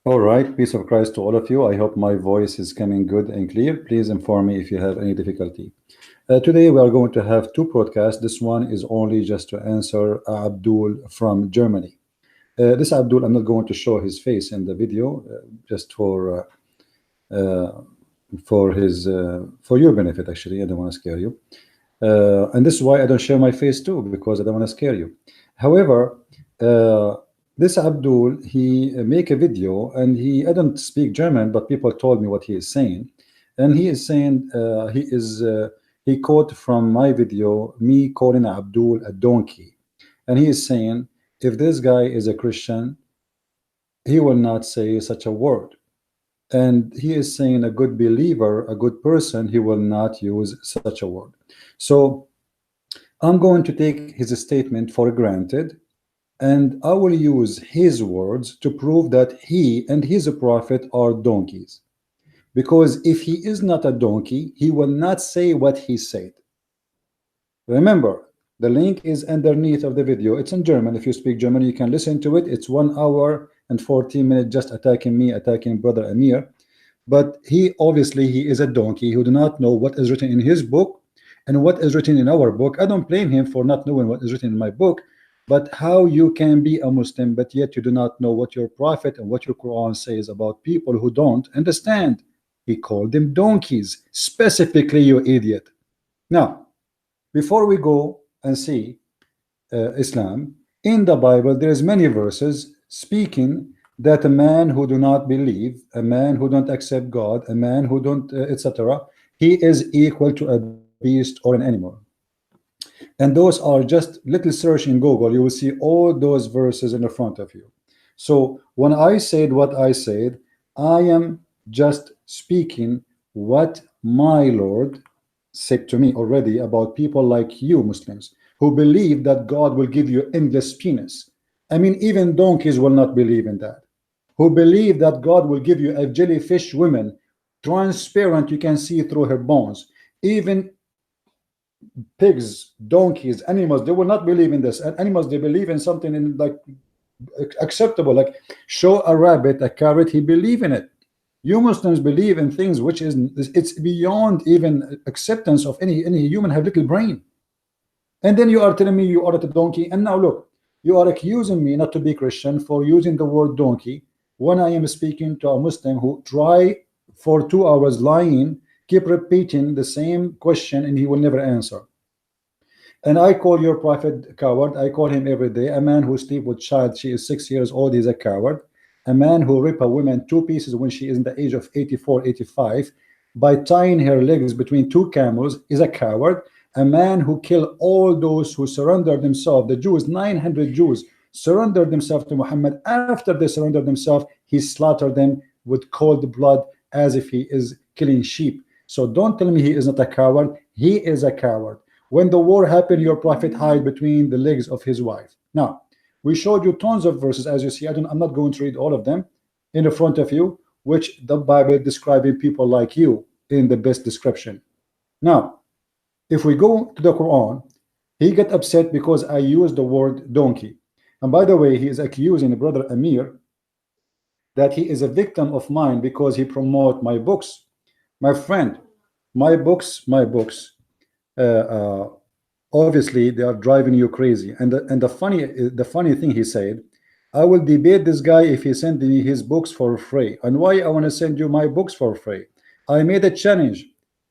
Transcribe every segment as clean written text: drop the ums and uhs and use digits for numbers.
All right, peace of Christ to all of you. I hope my voice is coming good and clear. Please inform me if you have any difficulty. Today we are going to have two podcasts. This one is only just to answer Abdul from Germany. This Abdul, I'm not going to show his face in the video, just for his for your benefit. Actually, I don't want to scare you, and this is why I don't share my face too, because I don't want to scare you. However, uh, this Abdul, he make a video, and I don't speak German, but people told me what he is saying, and he is saying he quote from my video me calling Abdul a donkey, and he is saying if this guy is a Christian, he will not say such a word. And he is saying a good believer, a good person, he will not use such a word. So I'm going to take his statement for granted, and I will use his words to prove that he and his prophet are donkeys. Because if he is not a donkey, he will not say what he said. Remember, the link is underneath of the video. It's in German. If you speak German, you can listen to it. It's 1 hour and 14 minutes just attacking me, attacking brother Amir. But he obviously he is a donkey who do not know what is written in his book and what is written in our book. I don't blame him for not knowing what is written in my book, but how you can be a Muslim but yet you do not know what your prophet and what your Quran says about people who don't understand. He called them donkeys, specifically, you idiot. Now, before we go and see Islam, in the Bible there is many verses speaking that a man who do not believe, a man who don't accept God, a man who don't etc., he is equal to a beast or an animal. And those are just little search in Google, you will see all those verses in the front of you. So when I said what I said, I am just speaking what my Lord said to me already about people like you Muslims who believe that God will give you endless penis. I mean, even donkeys will not believe in that. Who believe that God will give you a jellyfish woman, transparent, you can see through her bones. Even pigs, donkeys, animals, they will not believe in this. And animals, they believe in something in like acceptable, like show a rabbit a carrot, he believe in it. You Muslims believe in things which is it's beyond even acceptance of any human have little brain. And then you are telling me you are at a donkey. And now look, you are accusing me not to be Christian for using the word donkey when I am speaking to a Muslim who try for 2 hours lying, keep repeating the same question, and he will never answer. And I call your prophet a coward. I call him every day. A man who sleep with child, she is 6 years old, he's a coward. A man who rip a woman 2 pieces when she is in the age of 84, 85 by tying her legs between 2 camels is a coward. A man who killed all those who surrendered themselves, the Jews, 900 Jews surrendered themselves to Muhammad. After they surrendered themselves, he slaughtered them with cold blood as if he is killing sheep. So don't tell me he is not a coward. He is a coward. When the war happened, your prophet hid between the legs of his wife. Now, we showed you tons of verses, as you see. I'm not going to read all of them in the front of you, which the Bible describing people like you in the best description. Now, if we go to the Quran, he get upset because I used the word donkey. And by the way, he is accusing brother Amir that he is a victim of mine because he promote my books. My friend, my books, obviously they are driving you crazy. And the funny thing he said, I will debate this guy if he sent me his books for free. And why I want to send you my books for free? I made a challenge.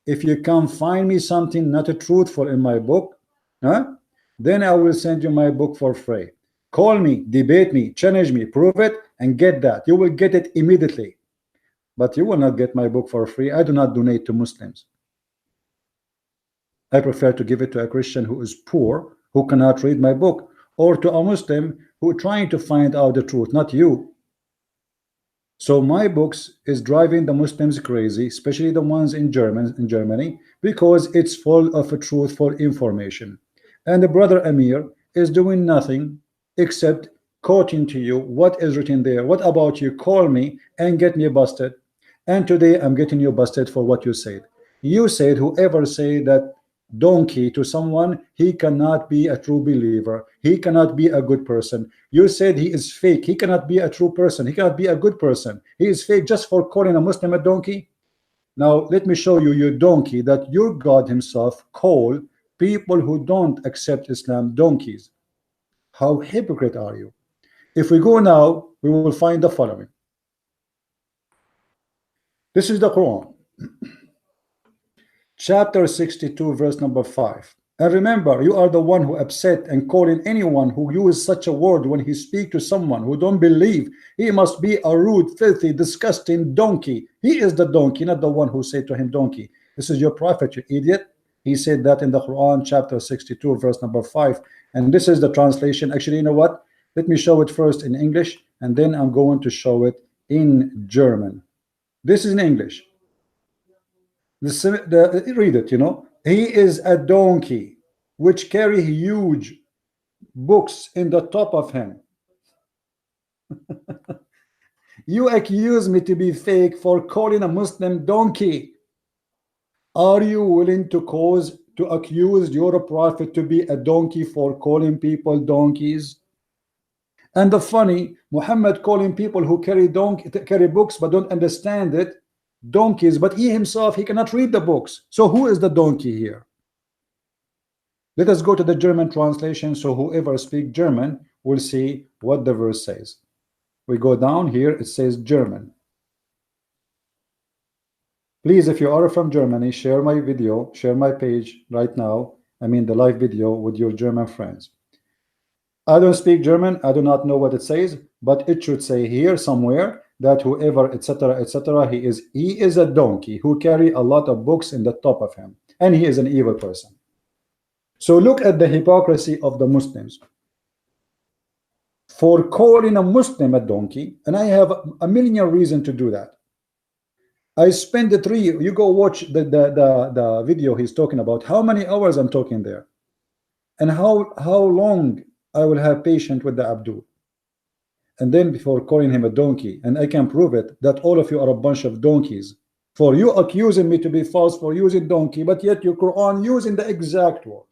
If you can find me something not truthful in my book, then I will send you my book for free. Call me, debate me, challenge me, prove it, and get that. You will get it immediately. But you will not get my book for free. I do not donate to Muslims. I prefer to give it to a Christian who is poor, who cannot read my book, or to a Muslim who trying to find out the truth, not you. So my books is driving the Muslims crazy, especially the ones in Germany, because it's full of truthful information. And the brother Amir is doing nothing except quoting to you what is written there. What about you? Call me and get me busted. And today I'm getting you busted for what you said. You said whoever say that donkey to someone, he cannot be a true believer. He cannot be a good person. You said he is fake. He cannot be a true person. He cannot be a good person. He is fake just for calling a Muslim a donkey. Now let me show you, you donkey, that your God himself call people who don't accept Islam donkeys. How hypocrite are you? If we go now, we will find the following. This is the Quran, chapter 62, verse number 5. And remember, you are the one who upset and calling anyone who uses such a word when he speak to someone who don't believe. He must be a rude, filthy, disgusting donkey. He is the donkey, not the one who said to him donkey. This is your prophet, you idiot. He said that in the Quran, chapter 62, verse number 5. And this is the translation. Actually, you know what? Let me show it first in English, and then I'm going to show it in German. This is in English. Read it, you know. He is a donkey which carry huge books in the top of him. You accuse me to be fake for calling a Muslim donkey. Are you willing to accuse your prophet to be a donkey for calling people donkeys? And the funny, Muhammad calling people who carry books but don't understand it donkeys, but he himself, he cannot read the books. So who is the donkey here? Let us go to the German translation, so whoever speaks German will see what the verse says. We go down here, it says German. Please, if you are from Germany, share my video, share my page right now, I mean the live video, with your German friends. I don't speak German, I do not know what it says, but it should say here somewhere that whoever, etc., etc., he is a donkey who carry a lot of books in the top of him, and he is an evil person. So look at the hypocrisy of the Muslims for calling a Muslim a donkey, and I have a million reasons to do that. I spend you go watch the video he's talking about, how many hours I'm talking there, and how long I will have patience with the Abdul. And then before calling him a donkey, and I can prove it, that all of you are a bunch of donkeys. For you accusing me to be false for using donkey, but yet your Quran using the exact word.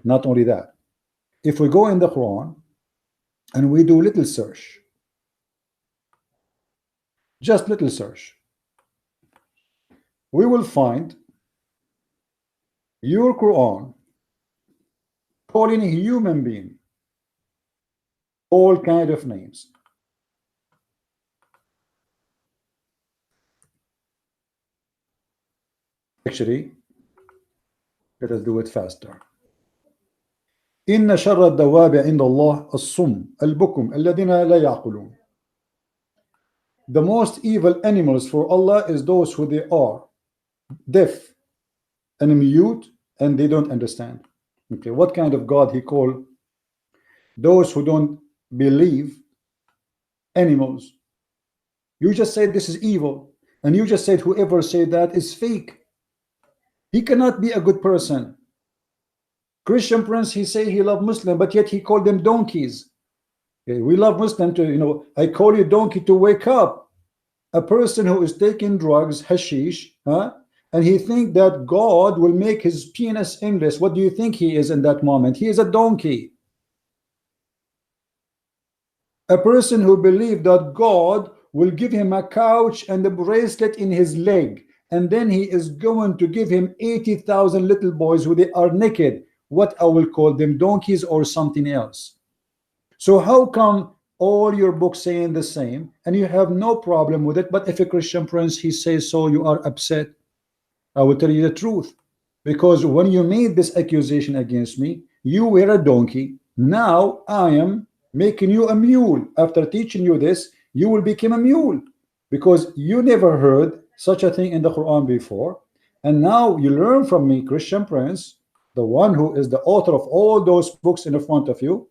Not only that, if we go in the Quran and we do little search, just little search, we will find your Quran calling a human being all kind of names. Actually, let us do it faster. إن شر الدواب عند الله الصم البكم الذين لا يعقلون. The most evil animals for Allah is those who they are deaf and mute and they don't understand. Okay, what kind of God he call those who don't believe animals? You just said this is evil, and you just said whoever said that is fake. He cannot be a good person. Christian Prince, he say he love Muslim, but yet he called them donkeys. Okay, we love Muslim to, you know, I call you donkey to wake up. A person who is taking drugs, hashish, and he think that God will make his penis endless. What do you think he is in that moment? He is a donkey. A person who believed that God will give him a couch and a bracelet in his leg, and then he is going to give him 80,000 little boys who they are naked. What I will call them, donkeys or something else. So how come all your books saying the same and you have no problem with it, but if a Christian Prince he says so, you are upset? I will tell you the truth, because when you made this accusation against me, you were a donkey. Now I am making you a mule. After teaching you this, you will become a mule, because you never heard such a thing in the Quran before, and now you learn from me, Christian Prince, the one who is the author of all those books in the front of you,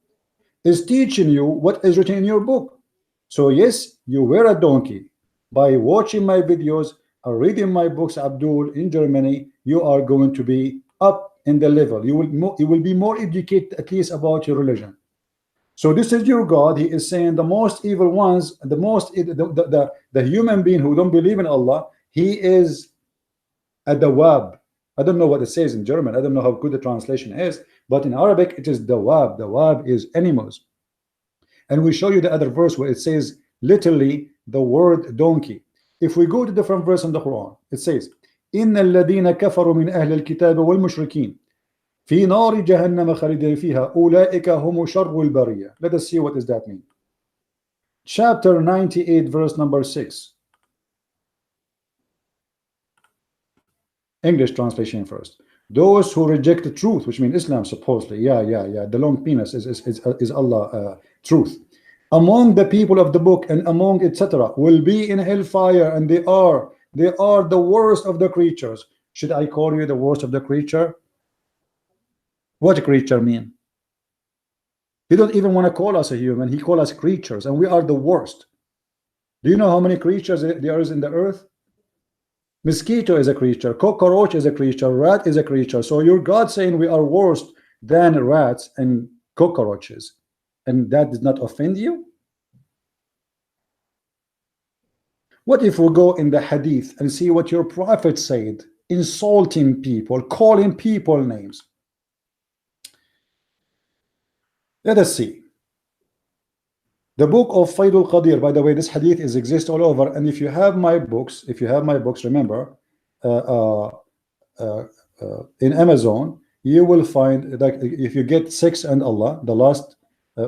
is teaching you what is written in your book. So yes, you were a donkey. By watching my videos or reading my books, Abdul, in Germany, you are going to be up in the level. You will be more educated, at least, about your religion. So this is your God. He is saying the most evil ones, the human being who don't believe in Allah, he is a dawab. I don't know what it says in German. I don't know how good the translation is, but in Arabic it is Dawab. Dawab is animals. And we show you the other verse where it says literally the word donkey. If we go to different verse in the Quran, it says, إن الذين كفروا من أهل الكتاب والمشركين في نار جهنم خالدين فيها أولئك هم شر البرية. Let us see what does that mean. Chapter 98, verse number 6. English translation first. Those who reject the truth, which means Islam, supposedly, the long penis is Allah, truth, among the people of the book and among etc., will be in hellfire, and they are the worst of the creatures. Should I call you the worst of the creature? What creature mean? He don't even want to call us a human. He call us creatures, and we are the worst. Do you know how many creatures there is in the earth? Mosquito is a creature, cockroach is a creature, rat is a creature. So your God saying we are worse than rats and cockroaches, and that does not offend you? What if we go in the hadith and see what your prophet said, insulting people, calling people names? Let us see. The book of Faidul Qadir, by the way, this hadith exists all over. And if you have my books, remember, in Amazon, you will find that if you get 6 and Allah, the last,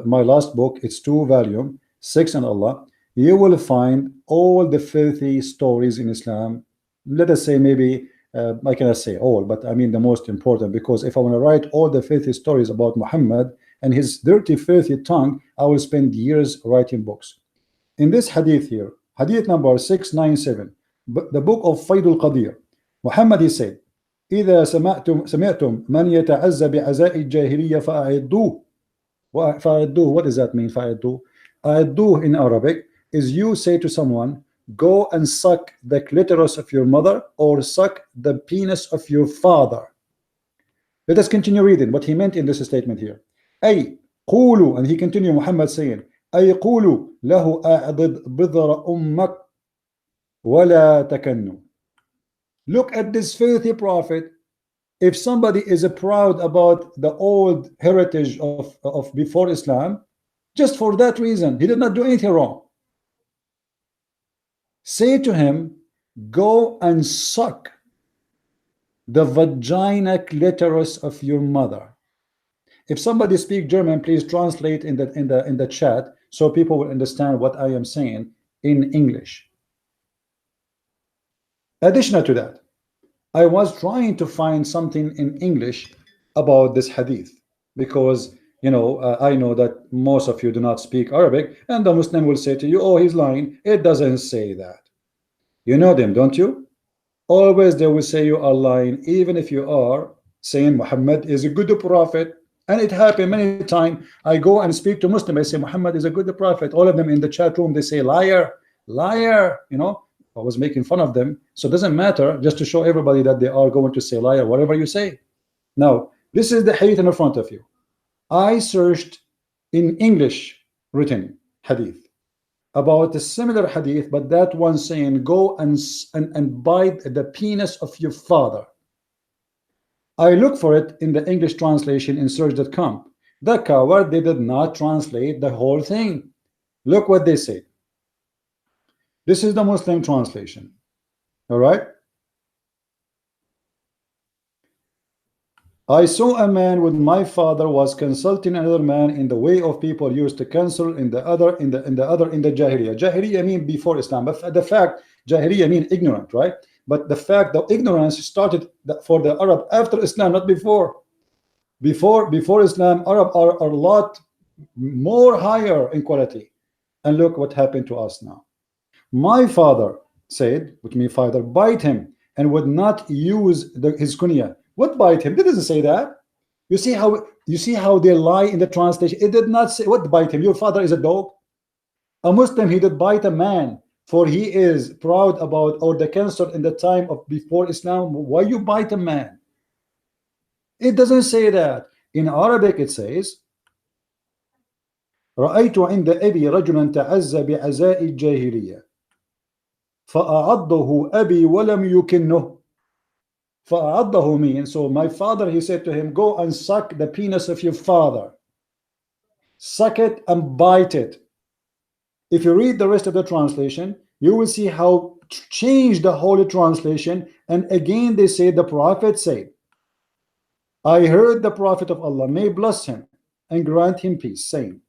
my last book, it's 2 volume, 6 and Allah, you will find all the filthy stories in Islam. Let us say maybe, I cannot say all, but I mean the most important, because if I want to write all the filthy stories about Muhammad and his dirty, filthy tongue, I will spend years writing books. In this hadith here, hadith number 697, the book of Faidul Qadir, Muhammad, he said, إذا سمعتم من يتعزى بعزاء الجاهلية فأعدوه. What does that mean? فأعدوه in Arabic is you say to someone, go and suck the clitoris of your mother or suck the penis of your father. Let us continue reading what he meant in this statement here. أي قولوا, and he continued, Muhammad saying, أي قولوا له أعضد بذر أمك ولا تكنوا. Look at this filthy prophet. If somebody is proud about the old heritage of before Islam, just for that reason, he did not do anything wrong. Say to him, go and suck the vagina clitoris of your mother. If somebody speaks German, please translate in the chat so people will understand what I am saying in English. Additional to that, I was trying to find something in English about this hadith, because I know that most of you do not speak Arabic, and the Muslim will say to you, oh, he's lying, it doesn't say that. You know them, don't you? Always they will say you are lying, even if you are saying Muhammad is a good prophet. And it happened many times. I go and speak to Muslim, I say Muhammad is a good prophet. All of them in the chat room, they say liar, liar. I was making fun of them. So it doesn't matter, just to show everybody that they are going to say liar, whatever you say. Now, this is the hadith in front of you. I searched in English written hadith about a similar hadith, but that one saying go and bite the penis of your father. I look for it in the English translation in search.com. The coward, they did not translate the whole thing. Look what they say. This is the Muslim translation. All right. I saw a man with my father was consulting another man in the way of people used to counsel in the Jahiliyyah. Jahiliyyah mean before Islam, but the fact Jahiliyyah mean ignorant, right? But the fact that ignorance started for the Arab after Islam, not before. Before Islam, Arab are a lot more higher in quality. And look what happened to us now. My father said, which means father, bite him and would not use his kunya. What bite him? It doesn't say that. You see how they lie in the translation. It did not say what bite him. Your father is a dog. A Muslim, he did bite a man, for he is proud about or the cancer in the time of before Islam. Why you bite a man? It doesn't say that. In Arabic it says, رأيت عند أبي رجلا تعزى بعزاء الجاهلية فأعضه أبي ولم يكنه. فَأَعَضَّهُ means, so my father, he said to him, go and suck the penis of your father. Suck it and bite it. If you read the rest of the translation, you will see how change the Holy Translation. And again they say, the Prophet said, I heard the Prophet of Allah, may bless him and grant him peace, saying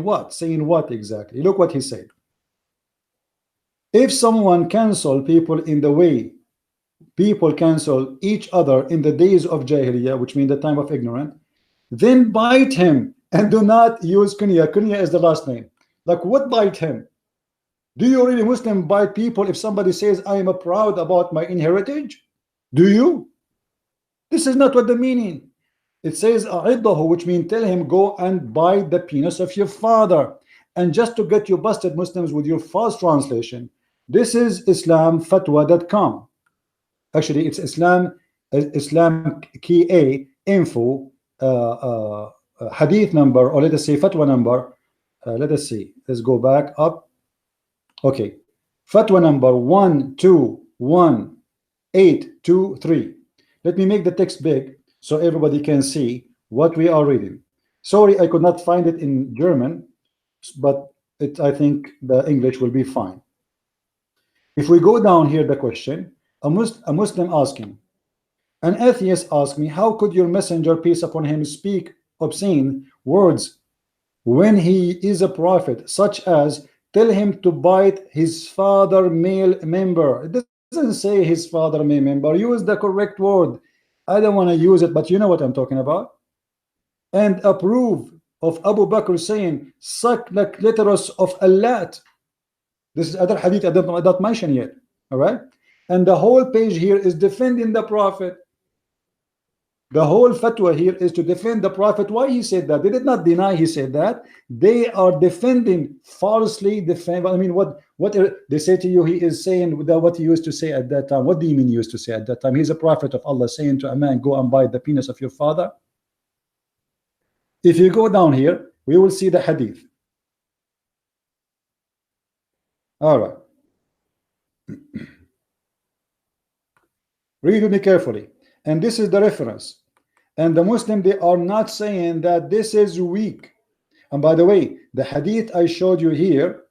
what? Saying what exactly? Look what he said. If someone cancel people in the way people cancel each other in the days of Jahiliyyah, which means the time of ignorance, then bite him and do not use kunya. Kunya is the last name. Like what bite him? Do you really Muslim bite people if somebody says I am proud about my inheritance? Do you? This is not what the meaning. It says a'iddahu, which means tell him go and bite the penis of your father. And just to get you busted Muslims with your false translation, this is islamfatwa.com. Actually it's Islam key A info hadith number, or let us say fatwa number. Let us see, let's go back up. Okay, fatwa number 121823. Let me make the text big so everybody can see what we are reading. Sorry, I could not find it in German, but I think the English will be fine. If we go down here, the question, a Muslim asking, an atheist asked me, how could your messenger, peace upon him, speak obscene words when he is a prophet, such as tell him to bite his father male member? It doesn't say his father male member. Use the correct word. I don't want to use it, but you know what I'm talking about. And approve of Abu Bakr saying, suck the clitoris of Allah. This is other hadith I don't mention yet. All right. And the whole page here is defending the prophet. The whole fatwa here is to defend the prophet. Why he said that? They did not deny he said that. They are defending, falsely defend. I mean, what they say to you, he is saying what he used to say at that time. What do you mean he used to say at that time? He's a prophet of Allah saying to a man, go and bite the penis of your father. If you go down here, we will see the hadith. All right. Read with me carefully. And this is the reference. And the Muslim, they are not saying that this is weak. And by the way, the hadith I showed you here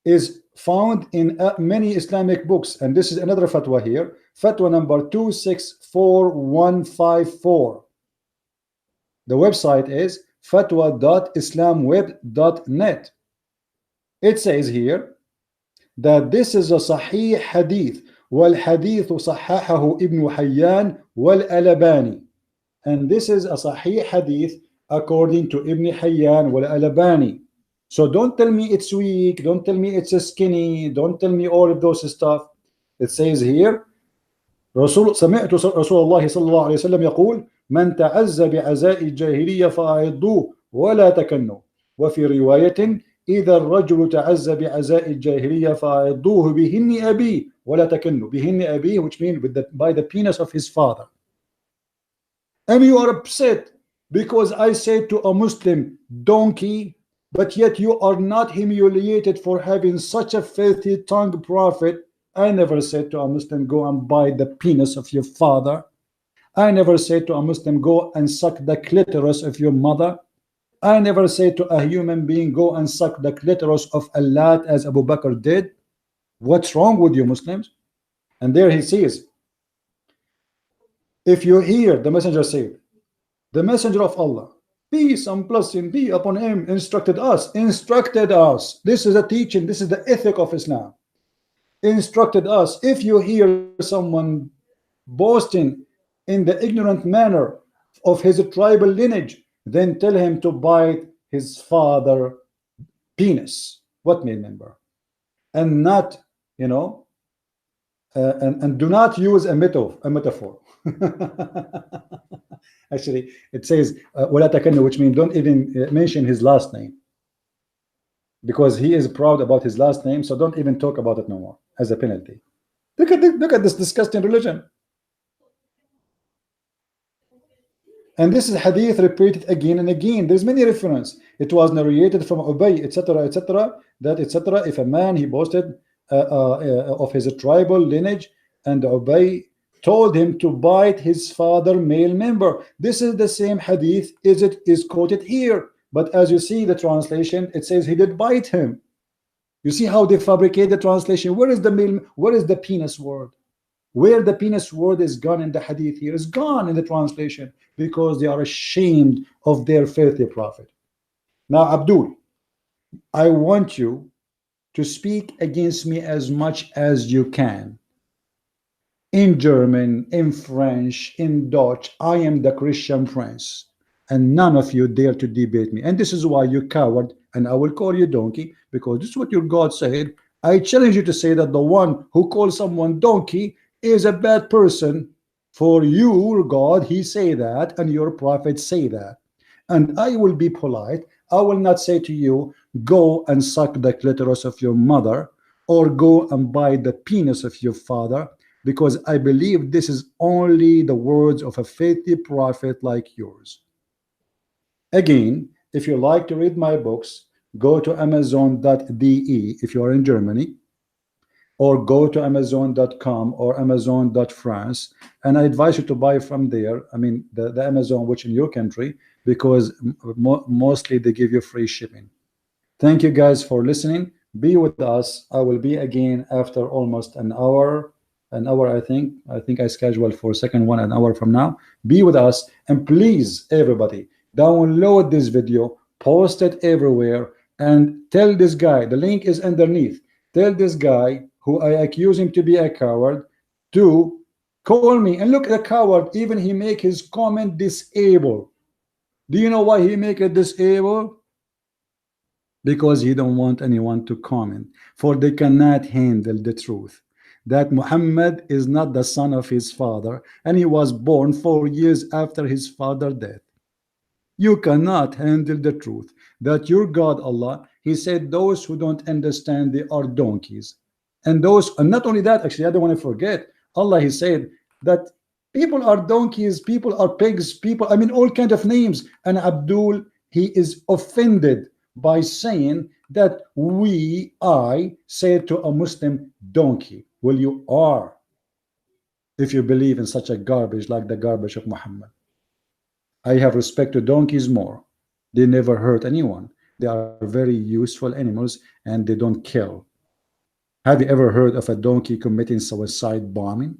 is found in many Islamic books. And this is another fatwa here. Fatwa number 264154. The website is fatwa.islamweb.net. It says here that this is a sahih hadith. والحديث صححه ابن حيان والألباني. And this is a sahih hadith according to Ibn Hayyan wal-Albani. So don't tell me it's weak, don't tell me it's skinny, don't tell me all of those stuff. It says here, سمعت رسول الله صلى الله عليه وسلم يقول من تعز بعزاء الجاهلية فأعضوه ولا تكنوا. وفي رواية إذا الرجل تعز بعزاء الجاهلية فأعضوه بهن أبيه ولا تكنوا. بهن أبيه, which means by the penis of his father. And you are upset because I said to a Muslim donkey, but yet you are not humiliated for having such a filthy tongue prophet. I never said to a Muslim go and bite the penis of your father. I never said to a Muslim go and suck the clitoris of your mother. I never said to a human being go and suck the clitoris of Allah as Abu Bakr did. What's wrong with you Muslims? And there he says, if you hear, the messenger said, the messenger of Allah, peace and blessing be upon him, instructed us. This is a teaching, this is the ethic of Islam. Instructed us, if you hear someone boasting in the ignorant manner of his tribal lineage, then tell him to bite his father penis. What may member? And not, you know, and do not use a metaphor. Actually, it says ولا تكنوا, which means don't even mention his last name, because he is proud about his last name. So don't even talk about it no more as a penalty. Look at this disgusting religion. And this is hadith repeated again and again. There's many reference. It was narrated from Ubay, etc., etc., that etc. If a man he boasted of his tribal lineage, and Ubay told him to bite his father male member. This is the same hadith is quoted here, but as you see the translation, it says he did bite him. You see how they fabricate the translation. Where is the male, where is the penis word? Where the penis word is gone in the hadith here is gone in the translation, because they are ashamed of their filthy prophet. Now Abdul, I want you to speak against me as much as you can, in German, in French, in Dutch. I am the Christian prince, and none of you dare to debate me. And this is why you coward, and I will call you donkey, because this is what your God said. I challenge you to say that the one who calls someone donkey is a bad person. For you, God, he say that, and your prophets say that. And I will be polite. I will not say to you, go and suck the clitoris of your mother, or go and bite the penis of your father, because I believe this is only the words of a faithful prophet like yours. Again, if you like to read my books, go to amazon.de if you are in Germany, or go to amazon.com or amazon.france, and I advise you to buy from there. I mean the Amazon which in your country, because mostly they give you free shipping. Thank you guys for listening. Be with us. I will be again after almost an hour. I think I scheduled for second one an hour from now. Be with us, and please everybody download this video, post it everywhere, and tell this guy, the link is underneath, tell this guy who I accuse him to be a coward to call me. And look at the coward, even he make his comment disabled. Do you know why he make it disabled? Because he don't want anyone to comment, for they cannot handle the truth that Muhammad is not the son of his father, and he was born 4 years after his father's death. You cannot handle the truth that your God Allah, he said those who don't understand, they are donkeys. And those, and not only that, actually I don't want to forget, Allah, he said that people are donkeys, people are pigs, people, I mean all kind of names. And Abdul, he is offended by saying that I said to a Muslim donkey. Well, you are, if you believe in such a garbage like the garbage of Muhammad. I have respect to donkeys more. They never hurt anyone. They are very useful animals, and they don't kill. Have you ever heard of a donkey committing suicide bombing?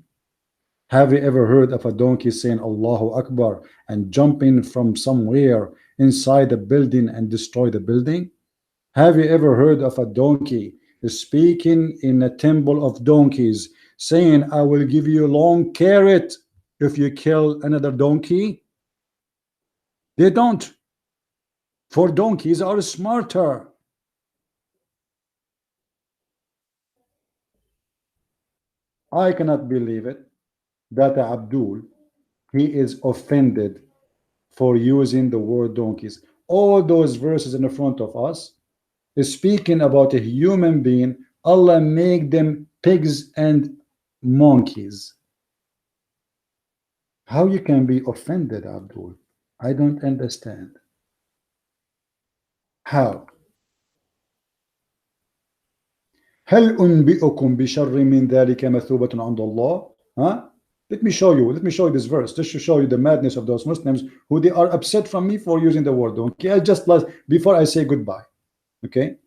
Have you ever heard of a donkey saying Allahu Akbar and jumping from somewhere inside the building and destroy the building? Have you ever heard of a donkey speaking in a temple of donkeys saying, I will give you a long carrot if you kill another donkey? They don't. For donkeys are smarter. I cannot believe it that Abdul, he is offended for using the word donkeys. All those verses in the front of us is speaking about a human being. Allah make them pigs and monkeys. How you can be offended, Abdul? I don't understand. How? هل أنبئكم بشر من ذلك مثوبة عند الله? Huh? Let me show you this verse just to show you the madness of those Muslims who they are upset from me for using the word donkey. I just last before I say goodbye. Okay.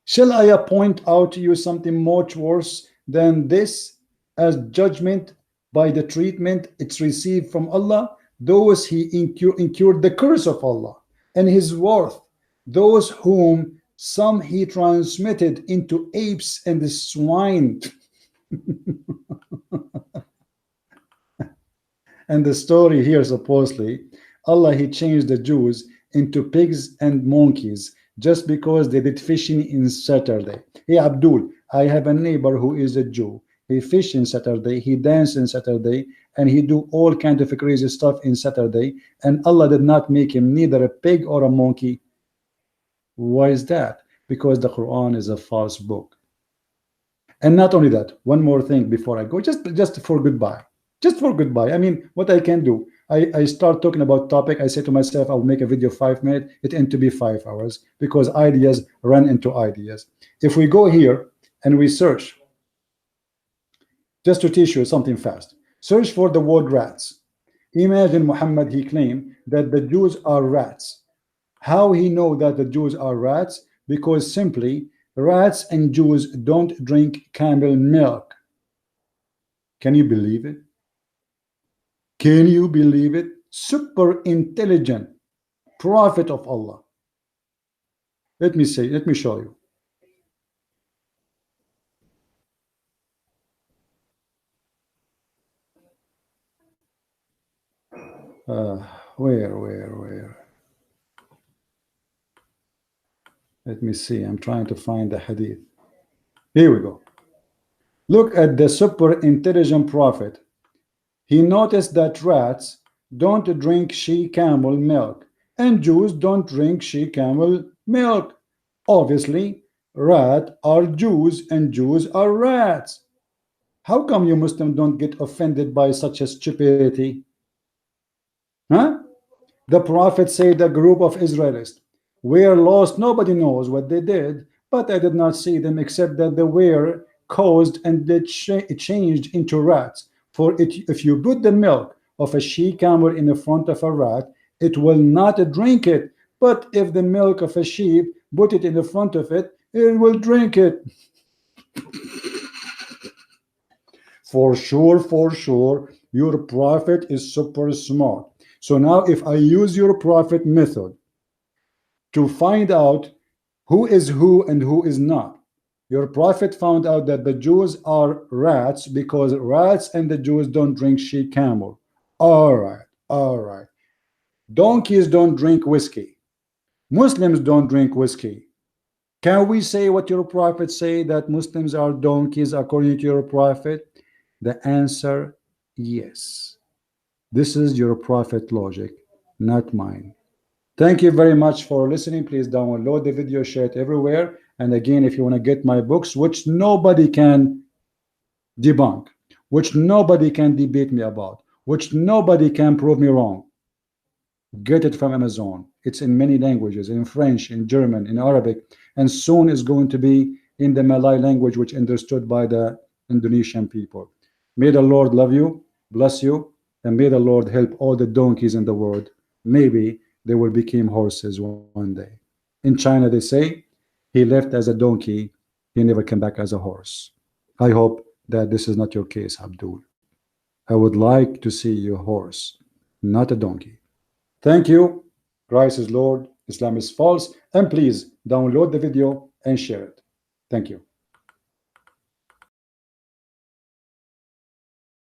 Shall I point out to you something much worse than this as judgment by the treatment it's received from Allah? Those he incurred the curse of Allah and his wrath, those whom some he transmitted into apes and the swine. And the story here, supposedly Allah, he changed the Jews into pigs and monkeys just because they did fishing in Saturday. Hey Abdul, I have a neighbor who is a Jew. He fish in Saturday, he dance in Saturday, and he do all kind of crazy stuff in Saturday, and Allah did not make him neither a pig or a monkey. Why is that? Because the Quran is a false book. And not only that, one more thing before I go, just for goodbye. Just for goodbye. I mean, what I can do, I start talking about topic, I say to myself, I'll make a video 5 minutes, it end to be 5 hours, because ideas run into ideas. If we go here and we search Just to teach you something fast. Search for the word rats. Imagine Muhammad, he claimed that the Jews are rats. How he know that the Jews are rats? Because simply rats and Jews don't drink camel milk. Can you believe it? Can you believe it? Super intelligent prophet of Allah. Let me show you. Where? Let me see. I'm trying to find the hadith. Here we go. Look at the super intelligent prophet. He noticed that rats don't drink she camel milk and Jews don't drink she camel milk. Obviously, rat are Jews and Jews are rats. How come you Muslims don't get offended by such a stupidity? Huh? The prophet said a group of Israelites were lost. Nobody knows what they did, but I did not see them except that they were caused and they changed into rats. For if you put the milk of a she camel in the front of a rat, it will not drink it. But if the milk of a sheep, put it in the front of it, it will drink it. For sure, your prophet is super smart. So now if I use your prophet method to find out who is who and who is not, your prophet found out that the Jews are rats because rats and the Jews don't drink she camel. All right. Donkeys don't drink whiskey. Muslims don't drink whiskey. Can we say what your prophet say, that Muslims are donkeys according to your prophet? The answer, yes. This is your prophet logic, not mine. Thank you very much for listening. Please download the video, share it everywhere. And again, if you want to get my books, which nobody can debunk, which nobody can debate me about, which nobody can prove me wrong, get it from Amazon. It's in many languages, in French, in German, in Arabic, and soon is going to be in the Malay language, which understood by the Indonesian people. May the Lord love you, bless you, and may the Lord help all the donkeys in the world. Maybe they will become horses one day. In China, they say he left as a donkey, he never came back as a horse. I hope that this is not your case, Abdul. I would like to see you a horse, not a donkey. Thank you. Christ is Lord, Islam is false, and please download the video and share it. Thank you.